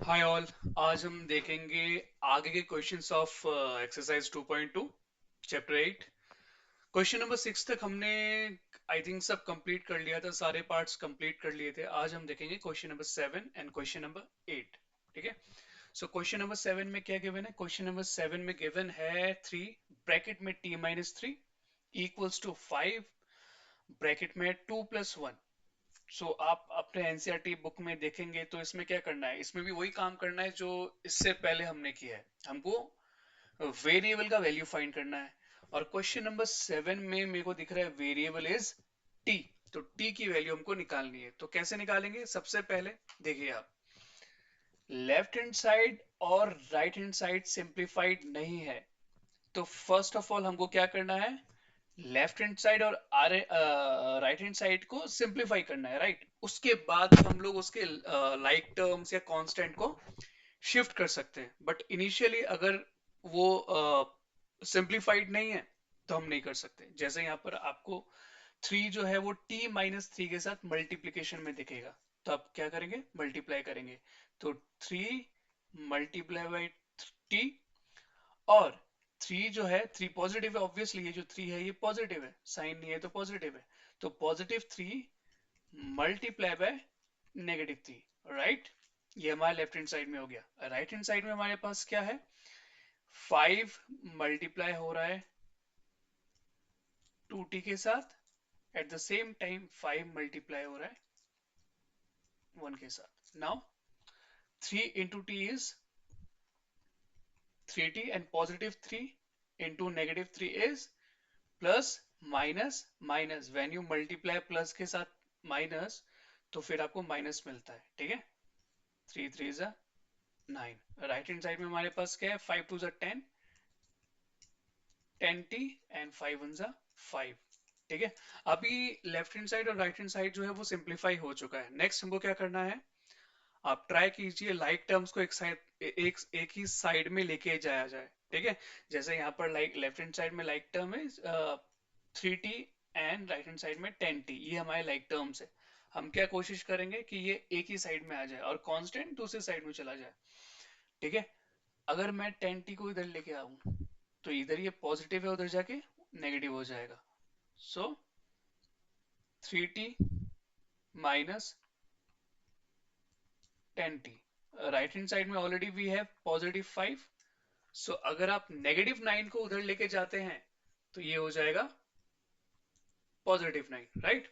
Hi all. आज हम देखेंगे आगे के questions of exercise 2.2 chapter 8। Question number 6 तक हमने आई थिंक सब कंप्लीट कर लिया था, सारे पार्ट्स कंप्लीट कर लिए थे। आज हम देखेंगे question number 7 and question number 8। ठीक है। सो क्वेश्चन नंबर 7 में क्या गिवन है? क्वेश्चन नंबर 7 में गिवन है 3 ब्रैकेट में t-3 इक्वल्स टू 5 ब्रैकेट में 2+1। सो आप अपने एनसीईआरटी बुक में देखेंगे तो इसमें क्या करना है, इसमें भी वही काम करना है जो इससे पहले हमने किया है। हमको वेरिएबल का वैल्यू फाइंड करना है। और क्वेश्चन नंबर 7 में मेरे को दिख रहा है वेरिएबल इज टी। तो टी की वैल्यू हमको निकालनी है। तो कैसे निकालेंगे? सबसे पहले देखिए आप, लेफ्ट हैंड साइड और राइट हैंड साइड सिंप्लीफाइड नहीं है। तो फर्स्ट ऑफ ऑल हमको क्या करना है, लेफ्ट हैंड साइड और राइट हैंड साइड को सिंप्लीफाई करना है, राइट। उसके बाद हम लोग उसके लाइक टर्म्स या कांस्टेंट को शिफ्ट कर सकते हैं। बट इनिशियली अगर वो सिंप्लीफाइड नहीं है तो हम नहीं कर सकते। जैसे यहाँ पर आपको 3 जो है वो t-3 के साथ मल्टीप्लीकेशन में दिखेगा। तो आप क्या करेंगे? मल्टीप्लाई करेंगे। तो 3 मल्टीप्लाई बाई टी। और 3 जो है, 3 पॉजिटिव है ऑब्वियसली, ये जो 3 है ये पॉजिटिव है, साइन नहीं है तो पॉजिटिव है। तो +3 मल्टीप्लाई बाय -3, राइट। ये हमारे लेफ्ट हैंड साइड में हो गया। राइट हैंड साइड में हमारे पास क्या है? 5 मल्टीप्लाई हो रहा है 2t के साथ, at the same time 5 multiply हो रहा है 1 के साथ। Now 3 into T is 3t and +3 into -3 is plus minus minus. When you multiply plus के साथ माइनस तो फिर आपको माइनस मिलता है, ठीक है। 3 3 जा 9। राइट हैंड साइड में हमारे पास क्या है? 5 2 जा 10, 10t एंड 5 1 जा 5। ठीक है। अभी लेफ्ट हैंड साइड और राइट हैंड साइड जो है वो सिंप्लीफाई हो चुका है। नेक्स्ट हमको क्या करना है, आप ट्राई कीजिए लाइक टर्म्स को एक साइड एक ही साइड में लेके जाया जाए, ठीक है। जैसे यहाँ पर लाइक लेफ्ट हैंड साइड में लाइक टर्म है 3t and right hand side में 10t, ये हमारे लाइक टर्म्स है। हम क्या कोशिश करेंगे कि ये एक ही साइड में आ जाए और कांस्टेंट दूसरी साइड में चला जाए, ठीक है। अगर मैं 10t को इधर लेके आऊं तो इधर ये पॉजिटिव है, उधर जाके नेगेटिव हो जाएगा। सो 3t minus 10t। Right hand side में ऑलरेडी वी हैव +5। सो अगर आप -9 को उधर लेके जाते हैं तो ये हो जाएगा +9, right.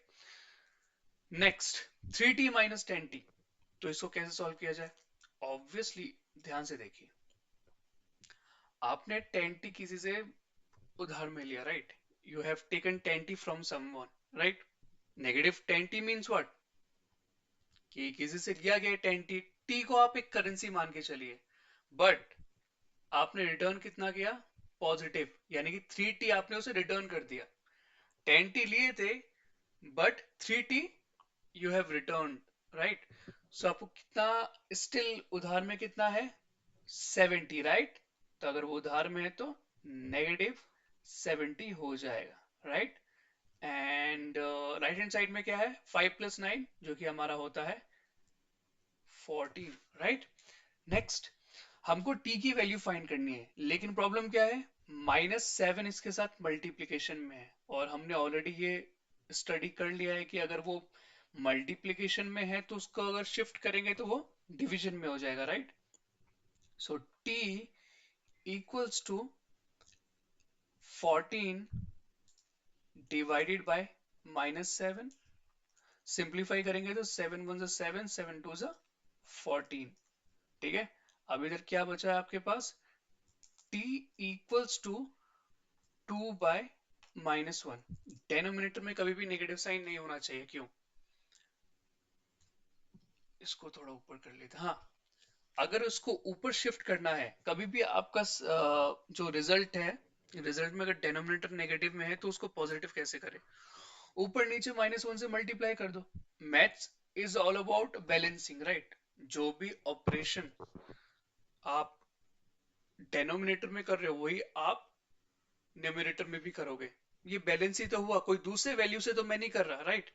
Next 3t minus 10t। तो इसको कैसे सॉल्व किया जाए? ऑब्वियसली ध्यान से देखिए, आपने 10t किसी से उधार में लिया, right. You have taken 10t from someone, right. -10t means what? कि किसी से लिया गया 10t। t को आप एक करेंसी मान के चलिए, बट आपने रिटर्न कितना किया? पॉजिटिव, यानी कि 3t आपने उसे रिटर्न कर दिया। 10t लिए थे but 3t you have return, right. So आपको कितना स्टिल उधार में कितना है? 70, राइट। तो अगर वो उधार में है तो -70 हो जाएगा, right. And right hand side में क्या है? 5 + 9 जो कि हमारा होता है 14, राइट। नेक्स्ट हमको t की वैल्यू फाइंड करनी है, लेकिन प्रॉब्लम क्या है? -7 इसके साथ मल्टीप्लीकेशन में है और हमने ऑलरेडी ये स्टडी कर लिया है कि अगर वो मल्टीप्लीकेशन में है तो उसको अगर शिफ्ट करेंगे तो वो डिवीजन में हो जाएगा, right. So t equals to 14 divided by -7। Simplify करेंगे तो 7 1 7, 7 2 14, ठीक है। अब इधर क्या बचा है आपके पास? t equals to 2/-1। डेनोमिनेटर में कभी भी नेगेटिव साइन नहीं होना चाहिए, क्यों? इसको थोड़ा ऊपर कर लेते हैं। हाँ, अगर उसको ऊपर शिफ्ट करना है, कभी भी आपका जो रिजल्ट है, रिजल्ट में अगर डेनोमिनेटर नेगेटिव में है तो उसको पॉजिटिव कैसे करें? ऊपर नीचे -1 से मल्टीप्लाई कर दो। Maths is all about balancing, right. जो भी ऑपरेशन आप डेनोमिनेटर में कर रहे हो वही आप न्यूमरेटर में भी करोगे। ये बैलेंस ही तो हुआ, कोई दूसरे वैल्यू से तो मैं नहीं कर रहा, राइट।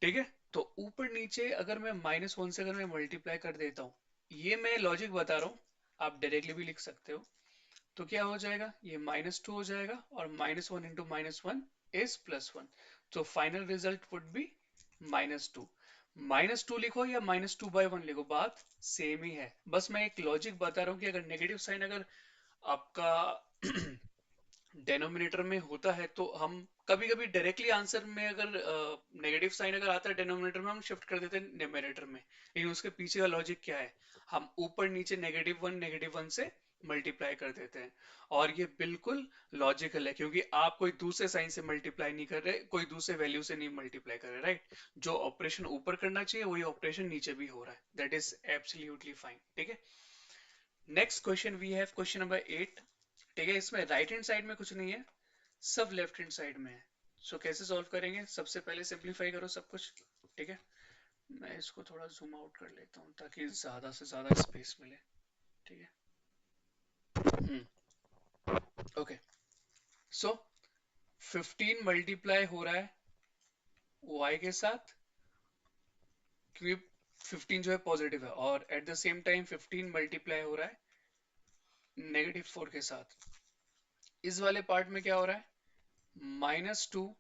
ठीक है। तो ऊपर नीचे अगर मैं -1 से अगर मैं मल्टीप्लाई कर देता हूँ ये मैं लॉजिक बता रहा हूँ, आप डायरेक्टली भी लिख सकते हो। तो क्या हो जाएगा, ये -2 हो जाएगा और -1 इंटू -1 इज +1। तो फाइनल रिजल्ट वुड बी -2। -2 लिखो या -2/1 लिखो, बात सेम ही है। बस मैं एक लॉजिक बता रहा हूँ कि अगर नेगेटिव साइन अगर आपका डेनोमिनेटर में होता है तो हम कभी कभी डायरेक्टली आंसर में अगर नेगेटिव साइन अगर आता है डेनोमिनेटर में, हम शिफ्ट कर देते हैं न्यूमरेटर में। लेकिन उसके पीछे का लॉजिक क्या है, हम ऊपर नीचे -1 से मल्टीप्लाई कर देते हैं। और ये बिल्कुल लॉजिकल है, क्योंकि आप कोई दूसरे साइन से मल्टीप्लाई नहीं कर रहे, कोई दूसरे वैल्यू से नहीं मल्टीप्लाई कर रहे, राइट। जो ऑपरेशन ऊपर करना चाहिए वही ऑपरेशन नीचे भी हो रहा है, दैट इज एब्सोल्युटली फाइन, ठीक है। Next question we have question number 8। ठीक है, इसमें राइट हैंड साइड में कुछ नहीं है, सब लेफ्ट हैंड साइड में है। सो कैसे सॉल्व करेंगे, सबसे पहले सिंपलीफाई करो सब कुछ। ठीक है, मैं इसको थोड़ा जूम आउट कर लेता हूँ ताकि ज्यादा से ज्यादा स्पेस मिले। ठीक है, ओके। सो 15 मल्टीप्लाई हो रहा है y के साथ, क्योंकि 15 जो है पॉजिटिव है, और at the same time 15 multiply हो रहा है -4 के साथ। इस वाले पार्ट में क्या हो रहा है, -2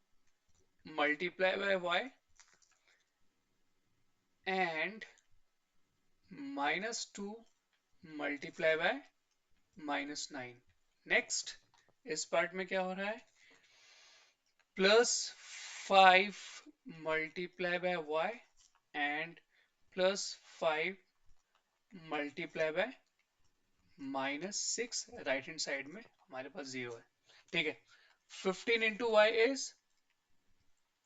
multiply by y and -2 multiply by -9। Next, इस पार्ट में क्या हो रहा है, +5 multiply by y and +5 multiply by -6। Right hand side में हमारे पास 0 है। ठीक है, 15 into y is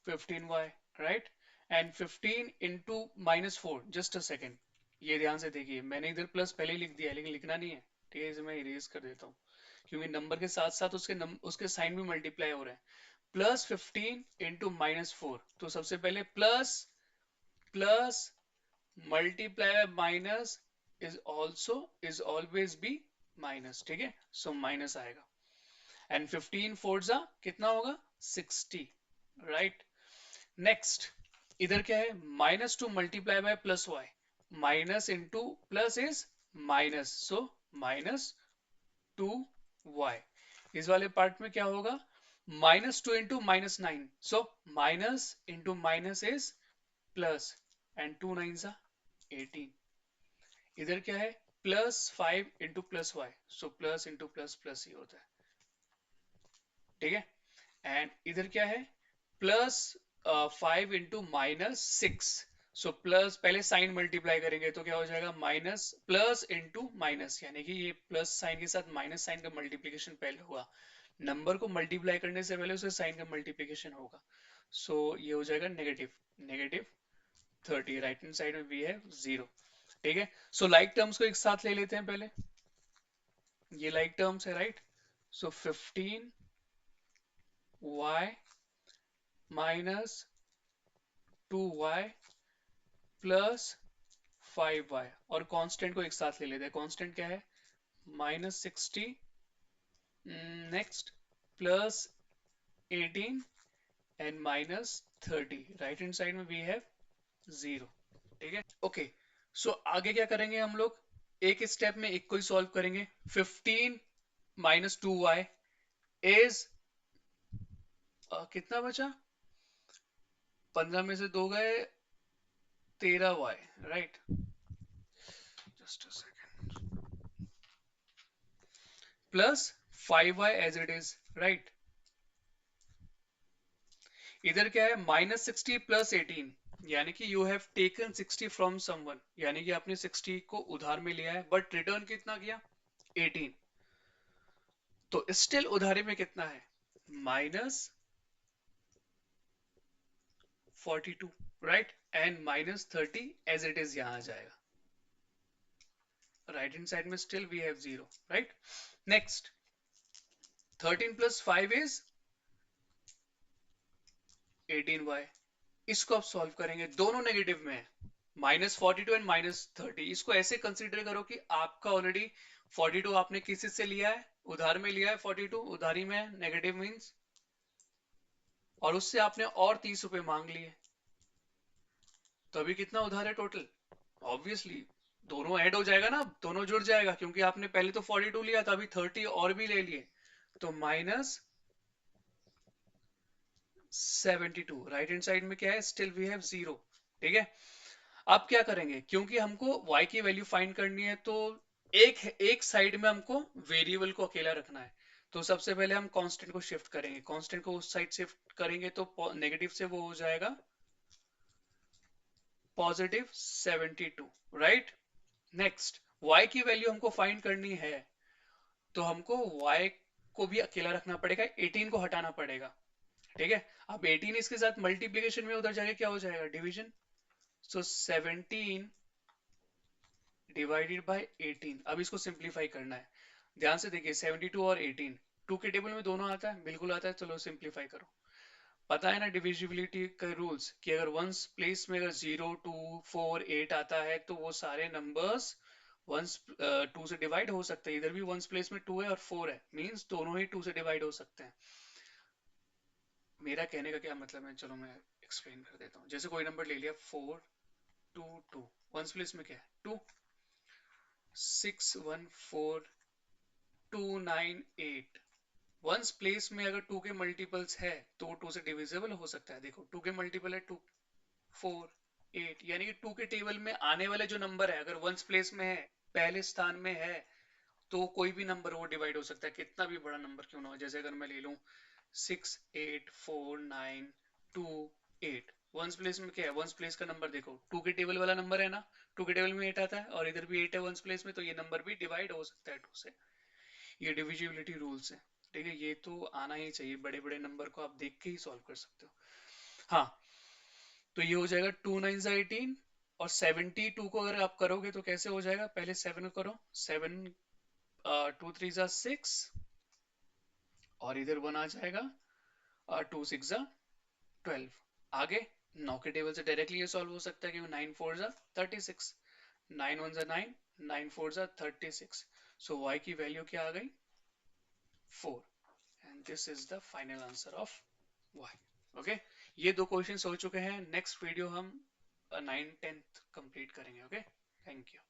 15y, right. And 15 into -4, just a second, ये ध्यान से देखिए, मैंने इधर प्लस पहले ही लिख दिया है लेकिन लिखना नहीं है। ठीक है, इसे मैं इरेज कर देता हूँ, क्योंकि नंबर के साथ साथ उसके साइन भी मल्टीप्लाई हो रहे हैं। +15 इंटू -4, तो सबसे पहले plus plus multiply by minus is also is always be minus. ठीक है, सो माइनस आएगा। एंड 15 फोर जा कितना होगा, 60, राइट। नेक्स्ट, इधर क्या है, -2 multiply by +y, minus into plus is minus, so -2y। इस वाले पार्ट में क्या होगा, -2 into -9, so minus into minus is plus, and 2 9 सा 18। इधर क्या है, +5 into +y, so plus into plus plus ही होता है। ठीक है, एंड इधर क्या है, +5 इंटू -6, सो प्लस, पहले साइन मल्टीप्लाई करेंगे तो क्या हो जाएगा, माइनस प्लस इंटू माइनस, यानी कि ये प्लस साइन के साथ माइनस साइन का मल्टीप्लीकेशन पहले हुआ। नंबर को मल्टीप्लाई करने से पहले उसके साइन का मल्टीप्लीकेशन होगा। सो ये हो जाएगा -30। राइट हैंड साइड में भी है 0। ठीक है, सो लाइक टर्म्स को एक साथ ले लेते हैं पहले, ये लाइक टर्म्स है, राइट। सो 15y -2y प्लस 5y, और कांस्टेंट को एक साथ ले लेते हैं। कांस्टेंट क्या है, -60, next +18 and -30। Right hand side में वी हैव 0। ठीक है, ओके। सो आगे क्या करेंगे हम लोग, एक स्टेप में एक को ही सॉल्व करेंगे। 15 -2y इज कितना बचा, 15 में से 2 गए, 13y, right. Just a second, plus 5y as it is, right. इधर क्या है, -60 +18, यानी कि you have taken 60 from someone, यानी कि आपने 60 को उधार में लिया है, बट रिटर्न कितना किया, 18। तो स्टिल उधारी में कितना है, -42, right. And -30 as it is यहां आ जाएगा। राइट हैंड साइड में still we have 0, right. Next, 13 + 5 is 18y। इसको आप सॉल्व करेंगे, दोनों नेगेटिव में है, -42 एंड -30। इसको ऐसे कंसीडर करो कि आपका ऑलरेडी 42 आपने किसी से लिया है, उधार में लिया है, 42 उधारी में है, नेगेटिव मींस, और उससे आपने और 30 रुपए मांग लिए, तो अभी कितना उधार है टोटल, ऑब्वियसली दोनों ऐड हो जाएगा ना, दोनों जुड़ जाएगा, क्योंकि आपने पहले तो 42 लिया था, अभी 30 और भी ले लिए, तो माइनस 72। राइट हैंड साइड में क्या है, स्टिल वी हैव जीरो। ठीक है, अब क्या करेंगे, क्योंकि हमको y की वैल्यू फाइंड करनी है, तो एक एक साइड में हमको वेरिएबल को अकेला रखना है। तो सबसे पहले हम कांस्टेंट को शिफ्ट करेंगे, कांस्टेंट को उस साइड शिफ्ट करेंगे तो नेगेटिव से वो हो जाएगा पॉजिटिव 72। राइट, नेक्स्ट y की वैल्यू हमको फाइंड करनी है, तो हमको y को भी अकेला रखना पड़ेगा, 18 को हटाना पड़ेगा। ठीक है, अब 18 इसके साथ मल्टीप्लीकेशन में उधर जाके क्या हो जाएगा, डिवीजन। So 17 divided by 18। अब इसको सिंप्लीफाई करना है, ध्यान से देखिए, 72 और 18 टू के टेबल में दोनों आता है, बिल्कुल आता है। चलो सिंप्लीफाई करो। पता है ना डिविजिबिलिटी के रूल्स, कि अगर वंस प्लेस में अगर 0 2 4 8 आता है, तो वो सारे नंबर्स वंस 2 से डिवाइड हो सकते हैं। इधर भी वंस प्लेस में 2 है और 4 है, मींस दोनों ही 2 से डिवाइड हो सकते हैं। मेरा कहने का क्या मतलब है, चलो मैं एक्सप्लेन कर देता हूँ। जैसे कोई नंबर ले लिया 4 2 2, वंस प्लेस में क्या है 2, 6 1 4 2 9 8। वंस प्लेस में अगर 2 के मल्टीपल्स है तो वो 2 से डिविजिबल हो सकता है। देखो 2 के मल्टीपल है 2, 4 8, यानी कि 2 के टेबल में आने वाले जो नंबर है, अगर वंस प्लेस में है, पहले स्थान में है, तो कोई भी नंबर वो डिवाइड हो सकता है, कितना भी बड़ा नंबर क्यों ना हो। जैसे अगर मैं ले लूं 6 8 4 9 2 8, वंस प्लेस में क्या है, वंस प्लेस का नंबर देखो 2 के टेबल वाला नंबर है ना, 2 के टेबल में 8 आता है, और इधर भी 8 है वंस प्लेस में, तो ये नंबर भी डिवाइड हो सकता है 2 से। ये डिविजिबिलिटी रूल्स है। ठीक है, ये तो आना ही चाहिए, बड़े बड़े नंबर को आप देख के ही सॉल्व कर सकते हो। हाँ, तो ये हो जाएगा 2 9 18, और 72 को अगर आप करोगे तो कैसे हो जाएगा, पहले 7 को करो, 7 2 3 6, और इधर 1 आ जाएगा, 2 6 12। आगे 9 के टेबल से डायरेक्टली ये सॉल्व हो सकता है, क्योंकि 9 4 36, 9 1 9, 9 4 36। सो y की वैल्यू क्या आ गई, 4। And this is the final answer of y। Okay, ये दो क्वेश्चंस हो चुके हैं। नेक्स्ट वीडियो हम 9 10th कंप्लीट करेंगे। Okay, thank you.